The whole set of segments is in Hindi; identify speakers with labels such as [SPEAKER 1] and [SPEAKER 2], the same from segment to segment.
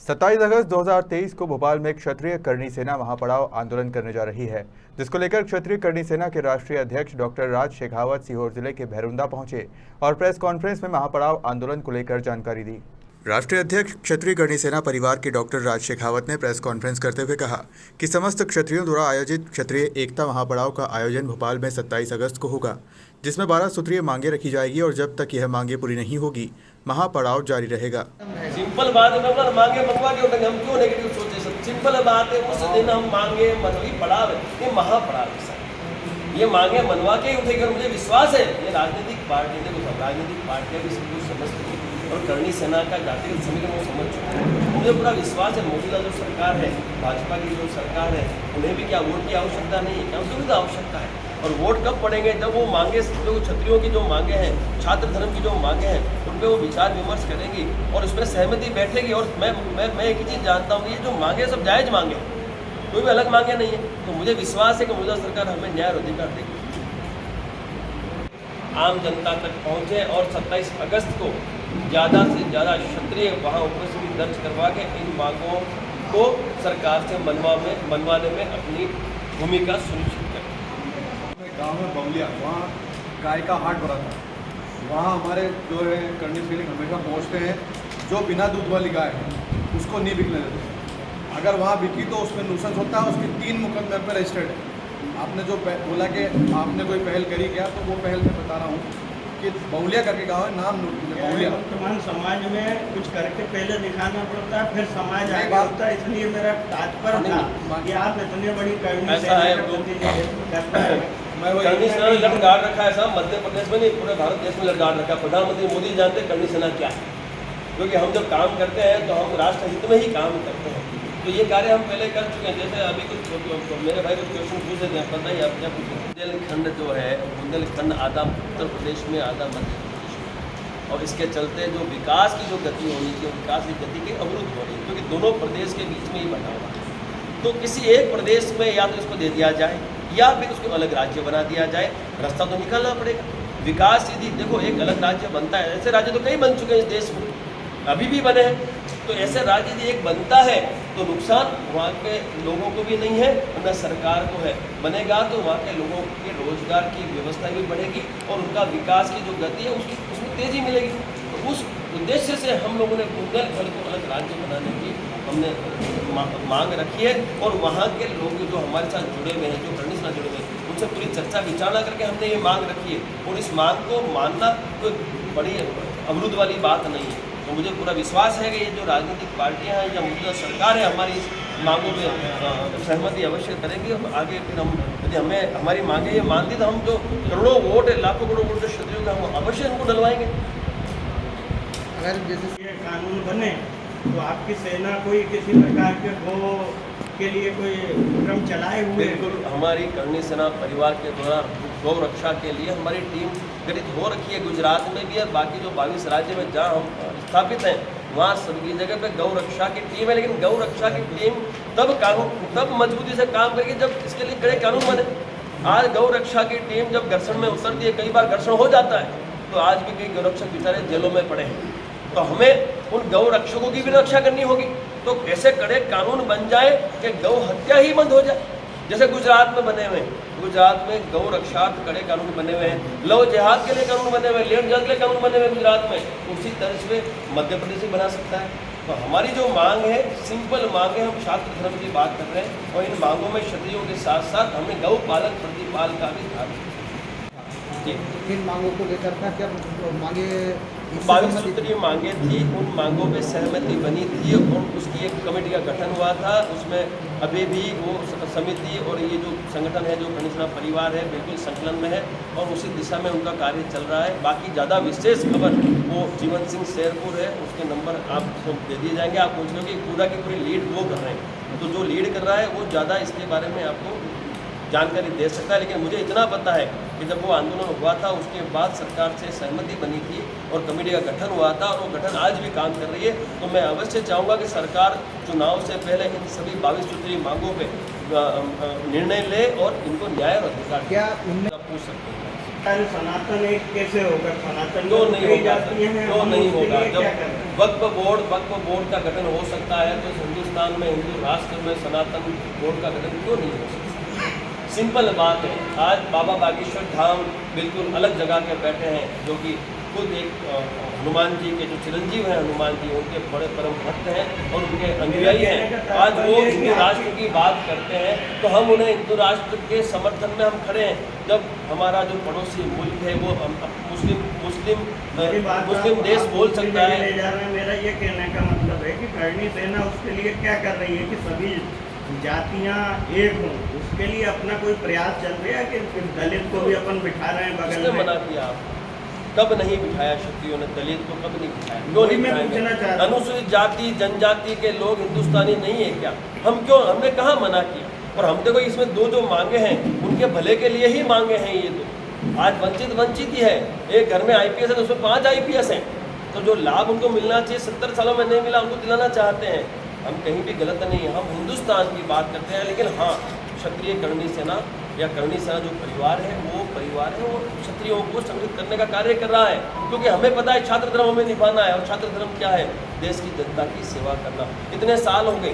[SPEAKER 1] 27 अगस्त 2023 को भोपाल में क्षत्रिय करणी सेना महापड़ाव आंदोलन करने जा रही है, जिसको लेकर क्षत्रिय करणी सेना के राष्ट्रीय अध्यक्ष डॉक्टर राज शेखावत सीहोर जिले के भैरुंदा पहुंचे और प्रेस कॉन्फ्रेंस में महापड़ाव आंदोलन को लेकर जानकारी दी। राष्ट्रीय अध्यक्ष क्षत्रिय करणी सेना परिवार के डॉक्टर राज शेखावत ने प्रेस कॉन्फ्रेंस करते हुए कहा कि समस्त क्षत्रियों द्वारा आयोजित क्षत्रिय एकता महापड़ाव का आयोजन भोपाल में 27 अगस्त को होगा, जिसमें 12 सूत्रीय मांगे रखी जाएगी और जब तक यह मांगे पूरी नहीं होगी महापड़ाव जारी रहेगा।
[SPEAKER 2] सिंपल बात है, मतलब मांगे मनवा के उठेंगे, हम क्यों नेगेटिव सोचे। सब सिंपल बात है, उस दिन हम मांगे मनवी पड़ाव है, ये महापड़ाव है। ये मांगे मनवा के ही उठेगी और मुझे विश्वास है ये राजनीतिक पार्टी ने राजनीतिक पार्टियां भी सब कुछ समझती हैं और करणी सेना का जातिगत समीकरण वो समझ चुके हैं। मुझे पूरा विश्वास है मौजूदा जो सरकार है, भाजपा की जो सरकार है, उन्हें भी क्या वोट की आवश्यकता नहीं है, क्या उसकी भी आवश्यकता है। और वोट कब पड़ेंगे, जब वो मांगे जो क्षत्रियों की जो मांगे हैं, छात्र धर्म की जो मांगे हैं, उन पर वो विचार विमर्श करेंगी और उसमें सहमति बैठेगी। और मैं एक ही चीज़ जानता हूँ कि ये जो मांगे सब जायज़ मांगे, कोई भी अलग मांगे नहीं है। तो मुझे विश्वास है कि मौजूदा सरकार हमें न्याय और अधिकार देगी। आम जनता तक पहुँचे और 27 अगस्त को ज़्यादा से ज़्यादा क्षत्रिय वहाँ उपस्थिति दर्ज करवा के इन मांगों को सरकार से मनवाने में अपनी भूमिका सुनिश्चित करें।
[SPEAKER 3] गांव में बमलिया, वहाँ गाय का हाट भरा था, वहाँ हमारे जो है करणी सैनिक हमेशा पहुँचते हैं। जो बिना दूध वाली गाय है उसको नहीं बिकने देते। अगर वहाँ बिकी तो उसमें नुकसान होता है। उसके 3 मुकदमे पर रजिस्टर्ड है। आपने जो बोला कि आपने कोई पहल करी क्या, तो वो पहल मैं बता रहा हूँ कि बौलिया करके गाँव है, नाम बौलिया।
[SPEAKER 4] वर्तमान समाज में कुछ करके पहले दिखाना पड़ता है, फिर समाज आगे होता है। इसलिए मेरा तात्पर्य था कि आप इतनी बड़ी करनी करता है।
[SPEAKER 2] करणी सेना ने लटगाड़ रखा है साहब, मध्य प्रदेश में नहीं पूरे भारत देश में लटगाड़ रखा है। प्रधानमंत्री मोदी जानते हैं करणी सेना क्या है, क्योंकि हम जब काम करते हैं तो हम राष्ट्र हित में ही काम करते हैं। तो ये कार्य हम पहले कर चुके हैं। जैसे अभी कुछ मेरे भाई कुछ क्वेश्चन पूछे थे, पता ही आप क्या पूछे। बुंदेलखंड जो है, बुंदेलखंड आधा उत्तर प्रदेश में, आधा मध्य प्रदेश में, और इसके चलते जो विकास की जो गति होनी चाहिए, विकास की गति की अवरुद्ध हो रही है, क्योंकि दोनों प्रदेश के बीच में ही बना हुआ है। तो किसी एक प्रदेश में या तो इसको दे दिया जाए या फिर उसको अलग राज्य बना दिया जाए। रास्ता तो निकालना पड़ेगा। विकास यदि देखो एक अलग राज्य बनता है, ऐसे राज्य तो कई बन चुके हैं इस देश में, अभी भी बने हैं। तो ऐसे राज्य यदि एक बनता है तो नुकसान वहाँ के लोगों को भी नहीं है न सरकार को है। बनेगा तो वहाँ के लोगों के रोजगार की व्यवस्था भी बढ़ेगी और उनका विकास की जो गति है उसमें तेजी मिलेगी। तो उस उद्देश्य से हम लोगों ने बुंदेलखंड को अलग राज्य बनाने की हमने मांग रखी है। और वहाँ के लोग जो हमारे साथ जुड़े हुए हैं, जो करणी से जुड़े हुए हैं, उनसे पूरी चर्चा विचारणा करके हमने ये मांग रखी है। और इस मांग को मानना कोई बड़ी अवरुद्ध वाली बात नहीं है। तो मुझे पूरा विश्वास है कि ये जो राजनीतिक पार्टियां हैं या मौजूदा सरकार है, हमारी इस मांगों में सहमति अवश्य करेंगी। और आगे फिर हम यदि हमें हमारी मांगे ये मानती तो हम जो करोड़ों वोट है, लाखों करोड़ वोट जो क्षत्रियों का, हम अवश्य उनको डलवाएंगे।
[SPEAKER 4] अगर जैसे ये कानून बने तो आपकी सेना कोई किसी प्रकार के गौ के लिए कोई उपक्रम चलाए हुए?
[SPEAKER 2] बिल्कुल, हमारी करणी सेना परिवार के द्वारा गौ रक्षा के लिए हमारी टीम गठित हो रखी है। गुजरात में भी और बाकी जो 22 राज्य में जहाँ हम स्थापित हैं वहाँ सभी जगह पे गौ रक्षा की टीम है। लेकिन गौ रक्षा की टीम तब मजबूती से काम करेगी जब इसके लिए कड़े कानून बने। आज गौ रक्षा की टीम जब घर्षण में उतरती है, कई बार घर्षण हो जाता है, तो आज भी कई गौ रक्षक बेचारे जेलों में पड़े हैं। तो हमें उन गौ रक्षकों की भी रक्षा करनी होगी। तो ऐसे कड़े कानून बन जाए कि गौ हत्या ही बंद हो जाए, जैसे गुजरात में बने हुए हैं। गुजरात में गौ रक्षार्थ कड़े कानून बने हुए हैं, लव जिहाद के लिए कानून बने हुए हैं, लैंड जज के लिए कानून बने हुए हैं गुजरात में। उसी तर्ज पे मध्य प्रदेश भी बना सकता है। तो हमारी जो मांग है, सिंपल मांग है, हम छात्र धर्म की बात कर रहे हैं और इन मांगों में क्षत्रियों के साथ साथ हमें गौ पालक प्रतिपाल का भी ध्यान जी।
[SPEAKER 5] इन मांगों को लेकर था क्या मांगे
[SPEAKER 2] 22 सूत्रीय मांगे थी, उन मांगों पे सहमति बनी थी और उसकी एक कमेटी का गठन हुआ था। उसमें अभी भी वो समिति और ये जो संगठन है, जो करणी सेना परिवार है, बिल्कुल संकलन में है और उसी दिशा में उनका कार्य चल रहा है। बाकी ज़्यादा विशेष खबर वो जीवन सिंह शेरपुर है, उसके नंबर आपको दे दिए जाएंगे। आप पूछ लो कि पूरा की पूरी लीड वो कर रहे हैं, तो जो लीड कर रहा है वो ज़्यादा इसके बारे में आपको जानकारी दे सकता है। लेकिन मुझे इतना पता है कि जब वो आंदोलन हुआ था उसके बाद सरकार से सहमति बनी थी और कमेटी का गठन हुआ था और वो गठन आज भी काम कर रही है। तो मैं अवश्य चाहूँगा कि सरकार चुनाव से पहले इन सभी 22 सूत्रीय मांगों पे निर्णय ले और इनको न्याय और अधिकार
[SPEAKER 5] क्या
[SPEAKER 2] पूछ सकते हैं।
[SPEAKER 4] सनातन एक कैसे होगा? सनातन
[SPEAKER 2] क्यों नहीं होगा? वक्फ बोर्ड का गठन हो सकता है, तो हिंदुस्तान में हिंदू राष्ट्र में सनातन बोर्ड का गठन क्यों नहीं हो सकता? सिंपल बात है। आज बाबा बागेश्वर धाम बिल्कुल अलग जगह के बैठे हैं, जो कि खुद एक हनुमान जी के जो चिरंजीव हैं, हनुमान जी उनके बड़े परम भक्त हैं और उनके अनुयायी हैं। आज वो हिंदू राष्ट्र की बात करते हैं तो हम उन्हें हिंदू राष्ट्र के समर्थन में हम खड़े हैं। जब हमारा जो पड़ोसी मुल्क है वो मुस्लिम देश बोल सकता है।
[SPEAKER 4] मेरा ये कहने का मतलब है कि करणी सेना उसके लिए क्या कर रही है कि सभी जातियां एक हों, उसके लिए अपना कोई प्रयास चल रहा है कि दलित को भी अपन बिठा रहे हैं बगल में?
[SPEAKER 2] मना किया आप? कब नहीं बिठाया क्षत्रियों ने दलित को? कब नहीं बिठाया? क्यों नहीं बिठाया? अनुसूचित जाति जनजाति के लोग हिंदुस्तानी नहीं है क्या? हमने कहाँ मना किया? और हम देखो इसमें दो जो मांगे हैं उनके भले के लिए ही मांगे हैं। ये दो आज वंचित ही है। एक घर में IPS है तो उसमें 5 IPS हैं, तो जो लाभ उनको मिलना चाहिए 70 सालों में नहीं मिला, उनको दिलाना चाहते हैं। हम कहीं भी गलत नहीं है, हम हिंदुस्तान की बात करते हैं। लेकिन हाँ, क्षत्रिय करणी सेना या करणी सेना जो परिवार है वो क्षत्रियों को संगठित करने का कार्य कर रहा है, क्योंकि हमें पता है छात्र धर्म हमें निभाना है। और छात्र धर्म क्या है? देश की जनता की सेवा करना। इतने साल हो गए,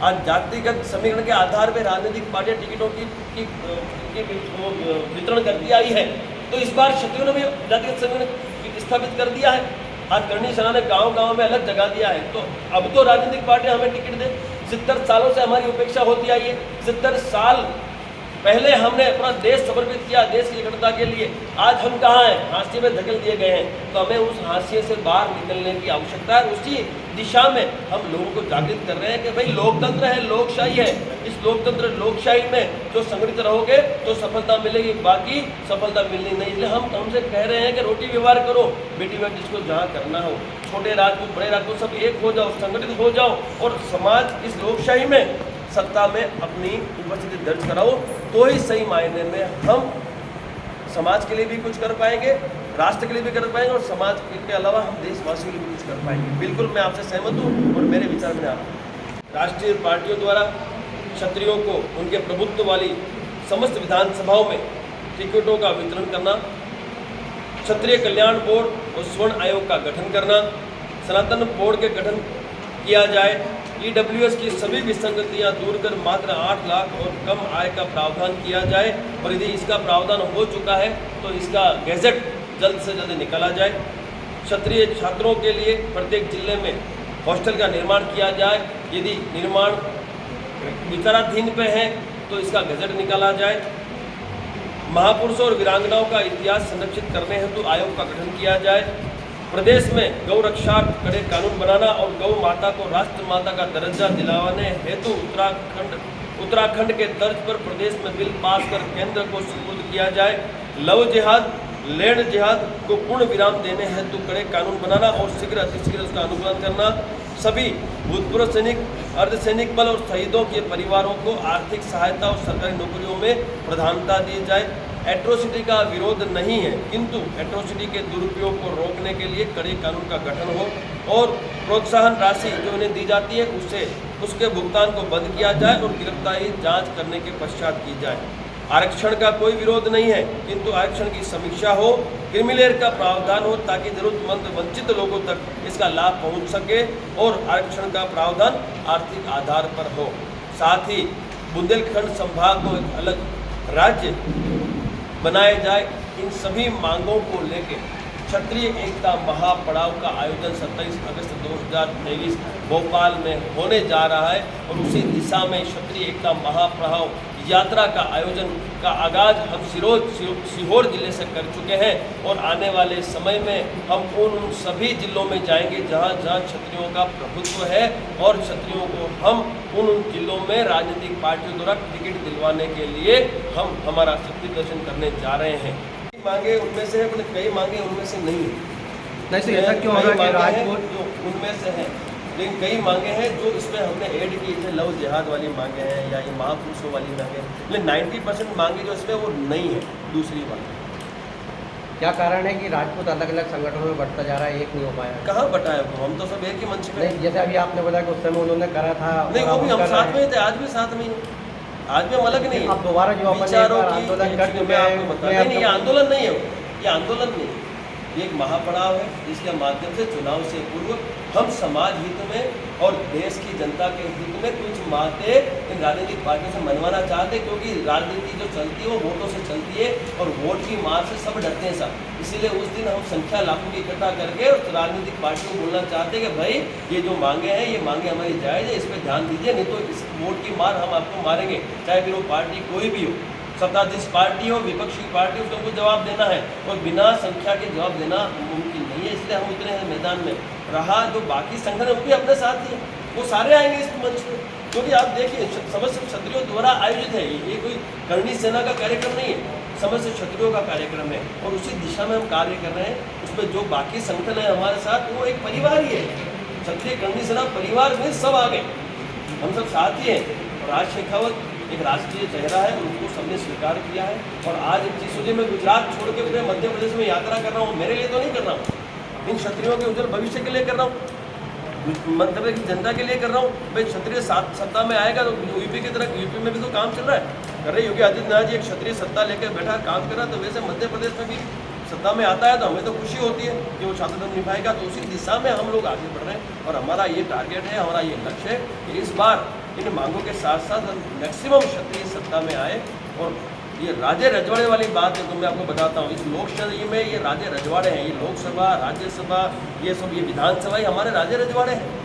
[SPEAKER 2] आज जातिगत समीकरण के आधार पर राजनीतिक पार्टियां टिकटों की वितरण करती आई है, तो इस बार क्षत्रियों ने भी जातिगत समीकरण स्थापित कर दिया है। आज करणी सेना ने गांव में अलग जगह दिया है, तो अब तो राजनीतिक पार्टियां हमें टिकट दे। 70 सालों से हमारी उपेक्षा होती आई है। 70 साल पहले हमने अपना देश समर्पित किया देश की एकता के लिए। आज हम कहाँ हैं? हाशिए में धकेल दिए गए हैं। तो हमें उस हाशिए से बाहर निकलने की आवश्यकता है। उसी दिशा में हम लोगों को जागृत कर रहे हैं कि भाई लोकतंत्र है, लोकशाही है। इस लोकशाही में जो संगठित रहोगे तो सफलता मिलेगी, बाकी सफलता मिलनी नहीं। इसलिए हम हमसे कह रहे हैं कि रोटी व्यवहार करो, बेटी बेटी जिसको जहाँ करना हो, छोटे राजपूत बड़े राजपूत सब एक हो जाओ, संगठित हो जाओ और समाज इस लोकशाही में सत्ता में अपनी उपस्थिति दर्ज कराओ, तो ही सही मायने में हम समाज के लिए भी कुछ कर पाएंगे, राष्ट्र के लिए भी कर पाएंगे और समाज के अलावा हम देशवासियों के लिए भी कुछ कर पाएंगे। बिल्कुल मैं आपसे सहमत हूँ और मेरे विचार में आप राष्ट्रीय पार्टियों द्वारा क्षत्रियों को उनके प्रभुत्व वाली समस्त विधानसभाओं में टिकटों का वितरण करना, क्षत्रिय कल्याण बोर्ड और स्वर्ण आयोग का गठन करना, सनातन बोर्ड के गठन किया जाए, EWS की सभी विसंगतियां दूर कर मात्र 8 लाख और कम आय का प्रावधान किया जाए। और यदि इसका प्रावधान हो चुका है तो इसका गैजेट जल्द से जल्द निकाला जाए। क्षत्रिय छात्रों के लिए प्रत्येक जिले में हॉस्टल का निर्माण किया जाए। यदि निर्माण विचाराधीन पे है तो इसका गैजेट निकाला जाए। महापुरुषों और वीरांगनाओं का इतिहास संरक्षित करने हेतु आयोग का गठन किया जाए। प्रदेश में गौ रक्षा कड़े कानून बनाना और गौ माता को राष्ट्र माता का दर्जा दिलाने हेतु उत्तराखंड के तर्ज पर प्रदेश में बिल पास कर केंद्र को सुपुर्द किया जाए। लव जिहाद लैंड जिहाद को पूर्ण विराम देने हेतु कड़े कानून बनाना और शीघ्र अतिशीघ्र उसका अनुपालन करना। सभी भूतपूर्व सैनिक, अर्धसैनिक बल और शहीदों के परिवारों को आर्थिक सहायता और सरकारी नौकरियों में प्रधानता दी जाए। एट्रोसिटी का विरोध नहीं है, किंतु एट्रोसिटी के दुरुपयोग को रोकने के लिए कड़े कानून का गठन हो और प्रोत्साहन राशि जो इन्हें दी जाती है उसके भुगतान को बंद किया जाए और गिरफ्तारी जांच करने के पश्चात की जाए। आरक्षण का कोई विरोध नहीं है, किंतु आरक्षण की समीक्षा हो, क्रिमिलेयर का प्रावधान हो ताकि जरूरतमंद वंचित लोगों तक इसका लाभ पहुंच सके और आरक्षण का प्रावधान आर्थिक आधार पर हो। साथ ही बुंदेलखंड संभाग को एक अलग राज्य बनाए जाए। इन सभी मांगों को लेकर क्षत्रिय एकता महापड़ाव का आयोजन 27 अगस्त 2023 भोपाल में होने जा रहा है और उसी दिशा में क्षत्रिय एकता महापड़ाव यात्रा का आयोजन का आगाज हम सीहोर जिले से कर चुके हैं और आने वाले समय में हम उन सभी जिलों में जाएंगे जहां जहां क्षत्रियों का प्रभुत्व है और क्षत्रियों को हम उन जिलों में राजनीतिक पार्टियों द्वारा टिकट दिलवाने के लिए हम हमारा शक्ति प्रदर्शन करने जा रहे हैं। मांगे उनमें से है, कई मांगे उनमें से नहीं है।
[SPEAKER 5] नहीं तो ऐसा क्यों होगा कि राजपूत
[SPEAKER 2] जो उनमें से है, लेकिन कई मांगे हैं जो इसमें हमने ऐड की है। लव जिहाद वाली मांगे हैं या ये महापुरुषों वाली मांगे, लेकिन 90% मांगे जो इसमें वो नहीं है। दूसरी बात
[SPEAKER 5] क्या कारण है कि राजपूत अलग अलग संगठनों में बढ़ता जा रहा है, एक नहीं हो पाया?
[SPEAKER 2] कहाँ बटा है वो? हम तो सब एक ही मंच पे।
[SPEAKER 5] नहीं, जैसे अभी आपने बताया कि उस समय उन्होंने करा था,
[SPEAKER 2] नहीं वो भी हम साथ में थे, आज भी साथ में ही, आज भी हम अलग नहीं है।
[SPEAKER 5] अब दोबारा जो
[SPEAKER 2] विचारों की
[SPEAKER 5] आंदोलन कर चुके
[SPEAKER 2] नहीं, ये आंदोलन नहीं है, ये आंदोलन नहीं है। ये एक महापड़ाव है जिसके माध्यम से चुनाव से पूर्व हम समाज हित में और देश की जनता के हित में कुछ बातें इन राजनीतिक पार्टियों से मनवाना चाहते हैं, क्योंकि राजनीति जो चलती है वो वोटों से चलती है और वोट की मार से सब डरते हैं सब। इसीलिए उस दिन हम संख्या लाखों की इकट्ठा करके उस राजनीतिक पार्टियों को बोलना चाहते हैं कि भाई ये जो मांगे हैं ये मांगे हमारी जायज़ है, इस पर ध्यान दीजिए, नहीं तो इस वोट की मार हम आपको मारेंगे, चाहे फिर वो पार्टी कोई भी हो, सत्ताधीश पार्टी हो, विपक्षी पार्टी हो, उसको हमको जवाब देना है और बिना संख्या के जवाब देना मुमकिन नहीं है। इसलिए हम उतरे हैं मैदान में। रहा जो बाकी संगठन है वो भी अपने साथ ही है, वो सारे आएंगे इस मंच पे, क्योंकि आप देखिए समस्त क्षत्रियों द्वारा आयोजित है, ये कोई करणी सेना का कार्यक्रम नहीं है, समस्त क्षत्रियों का कार्यक्रम है और उसी दिशा में हम कार्य कर रहे हैं। उसमें जो बाकी संगठन है हमारे साथ वो एक परिवार ही है, क्षत्रिय करणी सेना परिवार में सब आ गए, हम सब साथ ही हैं। राज शेखावत एक राष्ट्रीय चेहरा है, उनको सबने स्वीकार किया है और आज इन चीज़ों से मैं गुजरात छोड़ के पूरे मध्य प्रदेश में यात्रा कर रहा हूँ, मेरे लिए तो नहीं कर रहा हूँ, इन क्षत्रियों के उज्जवल भविष्य के लिए कर रहा हूँ, मध्य प्रदेश की जनता के लिए कर रहा हूँ। भाई क्षत्रिय सत्ता में आएगा तो यूपी की तरह, यूपी में भी तो काम चल रहा है, कर रहे योगी आदित्यनाथ जी एक क्षत्रिय सत्ता लेकर बैठा काम कर रहा है, तो वैसे मध्य प्रदेश में भी सत्ता में आता है तो हमें तो खुशी होती है कि वो छात्रधर्म निभाएगा। तो उसी दिशा में हम लोग आगे बढ़ रहे हैं और हमारा ये टारगेट है, हमारा ये लक्ष्य है कि इस बार इन मांगों के साथ साथ मैक्सिमम क्षत्रिय सत्ता में आए। और ये राजे रजवाड़े वाली बात है तो मैं आपको बताता हूँ, इस लोकशाही में ये राजे रजवाड़े हैं, ये लोकसभा, राज्यसभा, ये सब, ये विधानसभा, ये हमारे राजे रजवाड़े हैं।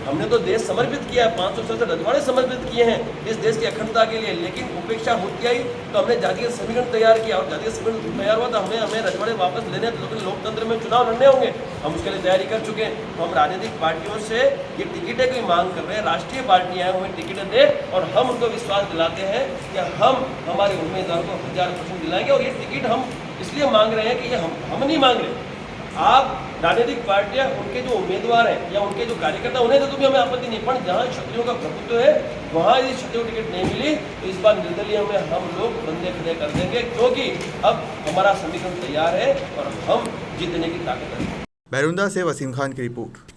[SPEAKER 2] हमने तो देश समर्पित किया है, 567 रजवाड़े समर्पित किए हैं इस देश की अखंडता के लिए, लेकिन उपेक्षा होती आई तो हमने जातीय समीकरण तैयार किया और जातीय समीकरण तैयार हुआ तो हमें रजवाड़े वापस लेने, लेकिन लोकतंत्र में चुनाव लड़ने होंगे, हम उसके लिए तैयारी कर चुके हैं। तो हम राजनीतिक पार्टियों से ये टिकटें की मांग कर रहे हैं, राष्ट्रीय पार्टियां हमें टिकटें दे और हम उनको विश्वास दिलाते हैं कि हम हमारे उम्मीदवार को 1000% दिलाएंगे। और ये टिकट हम इसलिए मांग रहे हैं कि ये हम नहीं मांग रहे, आप राजनीतिक पार्टियां उनके जो उम्मीदवार हैं या उनके जो कार्यकर्ता उन्हें तो भी हमें आपत्ति नहीं, पर जहां क्षत्रियों का प्रभुत्व है वहां यदि क्षत्रियों टिकट नहीं मिली तो इस बार निर्दलीय में हम लोग बंदे खड़े कर देंगे, क्योंकि अब हमारा समीकरण तैयार है और हम जीतने की ताकत है।
[SPEAKER 1] भैरुंदा से वसीम खान की रिपोर्ट।